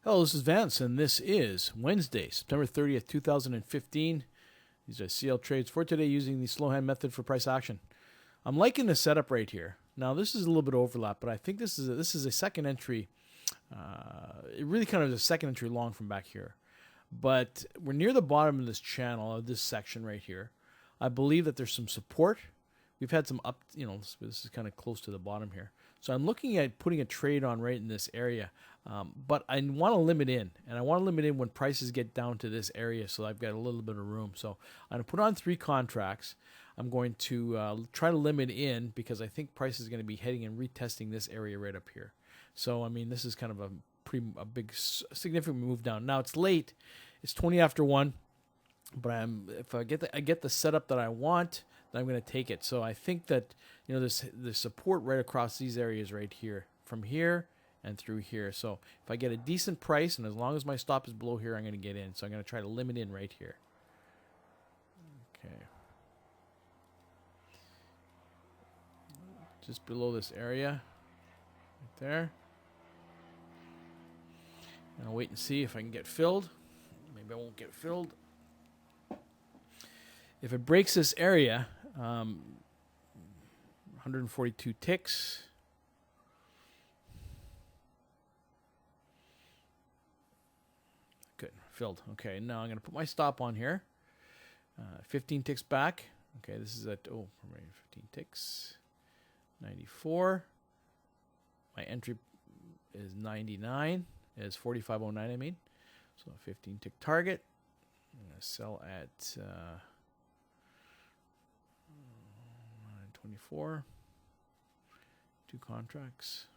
Hello, this is Vance, and this is Wednesday, September 30th, 2015. These are CL trades for today using the slow hand method for price action. I'm liking the setup right here. Now, this is a little bit of overlap, but I think this is a second entry. It really kind of is a second entry long from back here. But we're near the bottom of this channel, of this section right here. I believe that there's some support. We've had some up, this is kind of close to the bottom here. So I'm looking at putting a trade on right in this area. But I want to limit in, and I want to limit in when prices get down to this area, so I've got a little bit of room. So I'm going to put on 3 contracts. I'm going to try to limit in because I think price is going to be heading and retesting this area right up here. So I mean, this is kind of a big significant move down. Now it's late; it's 20 after 1. But if I get the setup that I want, then I'm going to take it. So I think that there's support right across these areas right here, from here and through here. So if I get a decent price, and as long as my stop is below here, I'm going to get in. So I'm going to try to limit in right here. Okay. Just below this area, right there. And I'll wait and see if I can get filled. Maybe I won't get filled. If it breaks this area, 142 ticks. Good, filled. Okay, now I'm going to put my stop on here. 15 ticks back. Okay, this is at 15 ticks. 94. My entry is 99. Is 4509, I mean. So 15 tick target. I'm going to sell at 24. 2 contracts.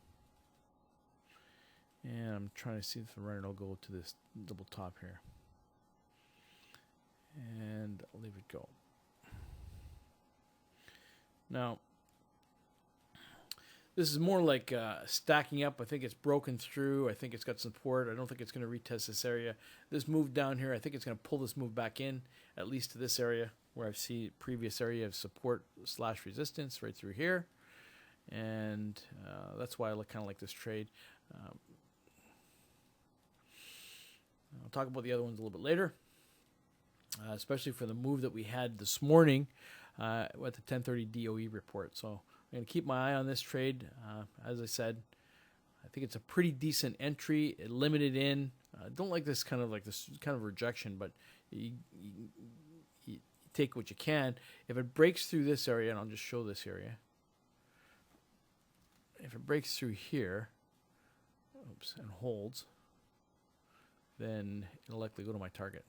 And I'm trying to see if the runner will go to this double top here. And I'll leave it go. Now, this is more like stacking up. I think it's broken through. I think it's got support. I don't think it's going to retest this area. This move down here, I think it's going to pull this move back in, at least to this area where I see previous area of support / resistance right through here. And that's why I kind of like this trade. I'll talk about the other ones a little bit later, especially for the move that we had this morning at the 10:30 DOE report. So I'm going to keep my eye on this trade. As I said, I think it's a pretty decent entry. It limited in. Don't like this kind of rejection, but you take what you can. If it breaks through this area, and I'll just show this area. If it breaks through here, and holds, then it'll likely go to my target.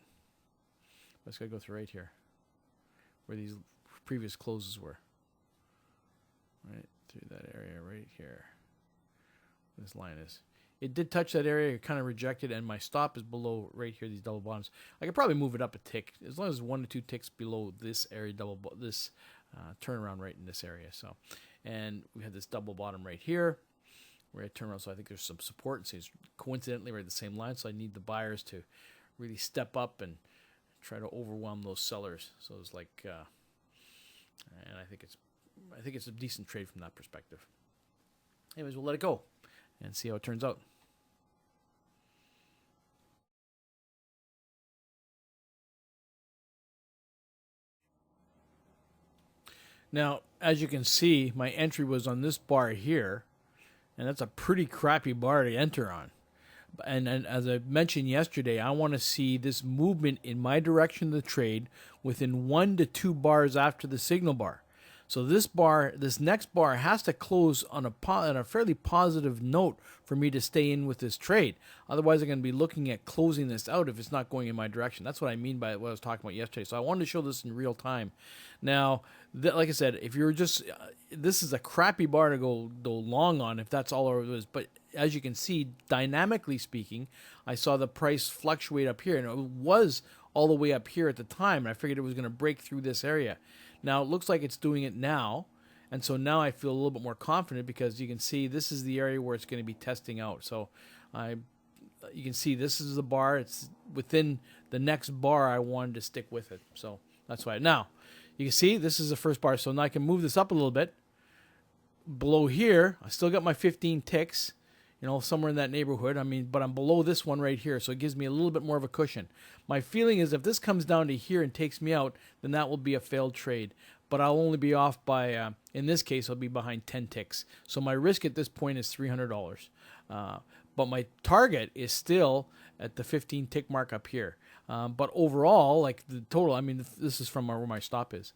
But it's got to go through right here, where these previous closes were. Right through that area right here. This line is. It did touch that area, it kind of rejected, and my stop is below right here, these double bottoms. I could probably move it up a tick, as long as 1 to 2 ticks below this area, turnaround right in this area. So, and we had this double bottom right here, where I turn around, so I think there's some support. So it's coincidentally right at the same line, so I need the buyers to really step up and try to overwhelm those sellers. So it's like, and I think it's a decent trade from that perspective. Anyways, we'll let it go and see how it turns out. Now, as you can see, my entry was on this bar here, and that's a pretty crappy bar to enter on. And as I mentioned yesterday, I want to see this movement in my direction of the trade within 1 to 2 bars after the signal bar. So this next bar has to close on a fairly positive note for me to stay in with this trade. Otherwise, I'm going to be looking at closing this out if it's not going in my direction. That's what I mean by what I was talking about yesterday. So I wanted to show this in real time. Now, like I said, if you're just, this is a crappy bar to go long on if that's all it is. But as you can see, dynamically speaking, I saw the price fluctuate up here, and it was all the way up here at the time, and I figured it was going to break through this area. Now, it looks like it's doing it now, and so now I feel a little bit more confident because you can see this is the area where it's going to be testing out. So you can see this is the bar. It's within the next bar. I wanted to stick with it, so that's why. Now, you can see this is the first bar, so now I can move this up a little bit. Below here, I still got my 15 ticks. somewhere in that neighborhood. I mean, but I'm below this one right here, so it gives me a little bit more of a cushion. My feeling is if this comes down to here and takes me out, then that will be a failed trade. But I'll only be off by, in this case, I'll be behind 10 ticks. So my risk at this point is $300. But my target is still at the 15 tick mark up here. But overall, like the total, I mean, this is from where my stop is.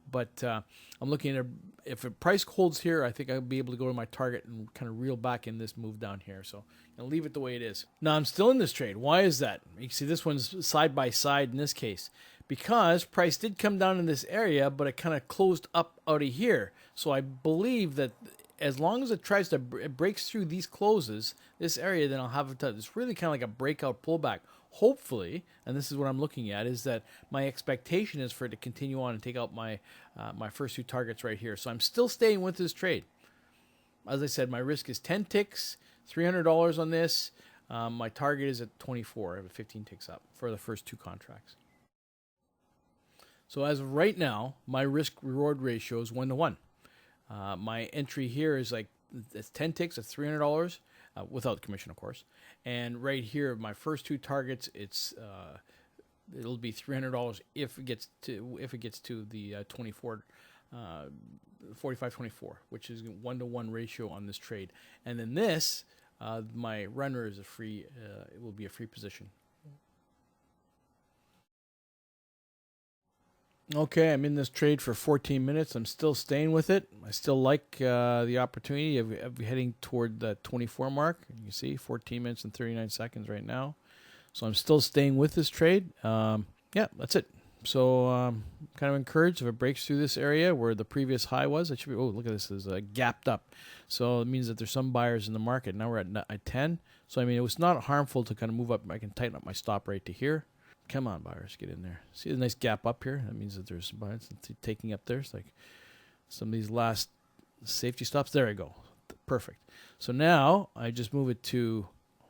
But I'm looking at, if the price holds here, I think I'll be able to go to my target and kind of reel back in this move down here. So I'll leave it the way it is. Now I'm still in this trade. Why is that? You can see this one's side by side in this case. Because price did come down in this area, but it kind of closed up out of here. So I believe that as long as it tries to, it breaks through these closes, this area, then I'll have it. It's really kind of like a breakout pullback. Hopefully, and this is what I'm looking at, is that my expectation is for it to continue on and take out my my first two targets right here. So I'm still staying with this trade. As I said, my risk is 10 ticks, $300 on this. My target is at 24. I have 15 ticks up for the first two contracts. So as of right now, my risk-reward ratio is 1-to-1. My entry here is like, it's 10 ticks, it's $300, without commission, of course. And right here, my first two targets, it'll be $300 if it gets to the 45-24, which is 1-to-1 ratio on this trade. And then this, my runner is it will be a free position. Okay, I'm in this trade for 14 minutes. I'm still staying with it. I still like the opportunity of heading toward the 24 mark. You see, 14 minutes and 39 seconds right now. So I'm still staying with this trade. Yeah, that's it. So kind of encouraged if it breaks through this area where the previous high was. It should be, oh, look at this, it's gapped up. So it means that there's some buyers in the market. Now we're at 10. So, I mean, it was not harmful to kind of move up. I can tighten up my stop right to here. Come on, buyers, get in there. See the nice gap up here? That means that there's buyers taking up there. It's like some of these last safety stops. There I go. Perfect. So now I just move it to